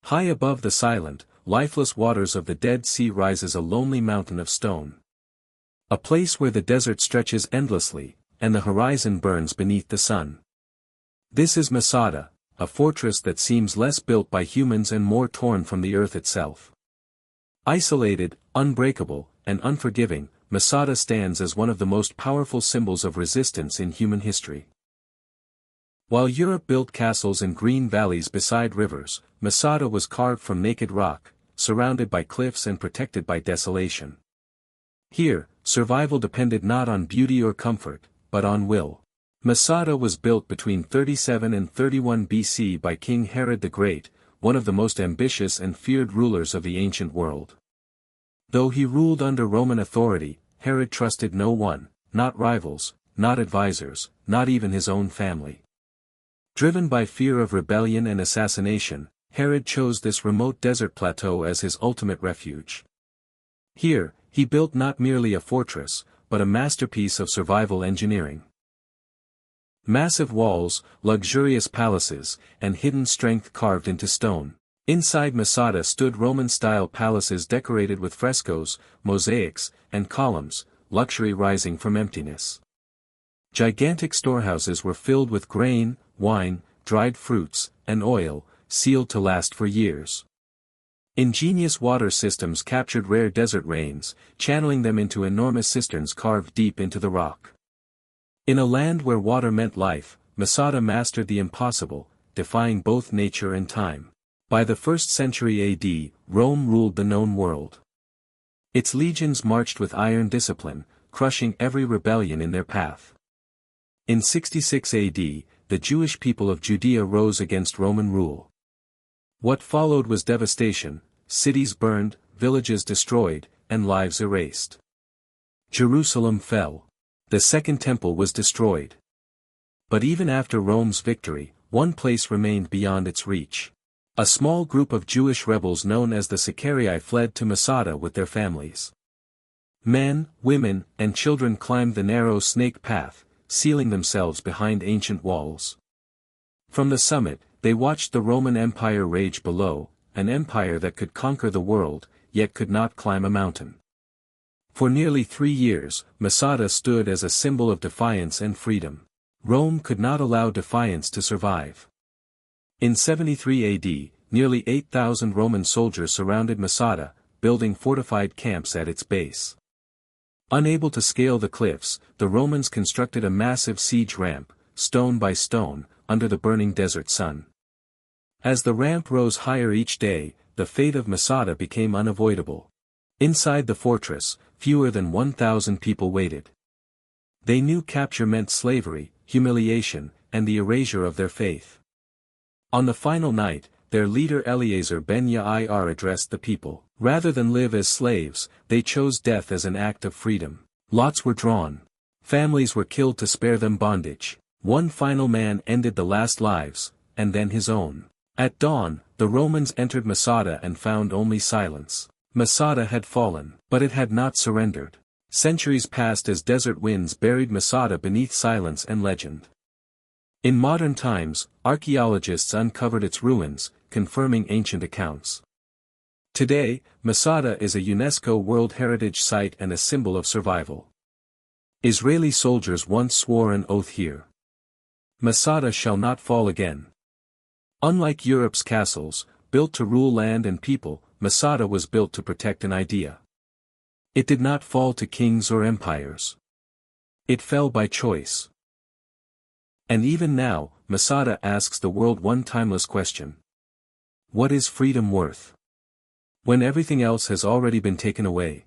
High above the silent, lifeless waters of the Dead Sea rises a lonely mountain of stone. A place where the desert stretches endlessly, and the horizon burns beneath the sun. This is Masada, a fortress that seems less built by humans and more torn from the earth itself. Isolated, unbreakable, and unforgiving, Masada stands as one of the most powerful symbols of resistance in human history. While Europe built castles in green valleys beside rivers, Masada was carved from naked rock, surrounded by cliffs and protected by desolation. Here, survival depended not on beauty or comfort, but on will. Masada was built between 37 and 31 BC by King Herod the Great, one of the most ambitious and feared rulers of the ancient world. Though he ruled under Roman authority, Herod trusted no one, not rivals, not advisors, not even his own family. Driven by fear of rebellion and assassination, Herod chose this remote desert plateau as his ultimate refuge. Here, he built not merely a fortress, but a masterpiece of survival engineering. Massive walls, luxurious palaces, and hidden strength carved into stone. Inside Masada stood Roman-style palaces decorated with frescoes, mosaics, and columns, luxury rising from emptiness. Gigantic storehouses were filled with grain, wine, dried fruits, and oil, sealed to last for years. Ingenious water systems captured rare desert rains, channeling them into enormous cisterns carved deep into the rock. In a land where water meant life, Masada mastered the impossible, defying both nature and time. By the 1st century AD, Rome ruled the known world. Its legions marched with iron discipline, crushing every rebellion in their path. In 66 AD, the Jewish people of Judea rose against Roman rule. What followed was devastation: cities burned, villages destroyed, and lives erased. Jerusalem fell. The Second Temple was destroyed. But even after Rome's victory, one place remained beyond its reach. A small group of Jewish rebels known as the Sicarii fled to Masada with their families. Men, women, and children climbed the narrow snake path, sealing themselves behind ancient walls. From the summit, they watched the Roman Empire rage below, an empire that could conquer the world, yet could not climb a mountain. For nearly 3 years, Masada stood as a symbol of defiance and freedom. Rome could not allow defiance to survive. In 73 AD, nearly 8,000 Roman soldiers surrounded Masada, building fortified camps at its base. Unable to scale the cliffs, the Romans constructed a massive siege ramp, stone by stone, under the burning desert sun. As the ramp rose higher each day, the fate of Masada became unavoidable. Inside the fortress, fewer than 1,000 people waited. They knew capture meant slavery, humiliation, and the erasure of their faith. On the final night, their leader Eleazar ben Yair addressed the people. Rather than live as slaves, they chose death as an act of freedom. Lots were drawn. Families were killed to spare them bondage. One final man ended the last lives, and then his own. At dawn, the Romans entered Masada and found only silence. Masada had fallen, but it had not surrendered. Centuries passed as desert winds buried Masada beneath silence and legend. In modern times, archaeologists uncovered its ruins, confirming ancient accounts. Today, Masada is a UNESCO World Heritage Site and a symbol of survival. Israeli soldiers once swore an oath here. Masada shall not fall again. Unlike Europe's castles, built to rule land and people, Masada was built to protect an idea. It did not fall to kings or empires. It fell by choice. And even now, Masada asks the world one timeless question. What is freedom worth? When everything else has already been taken away.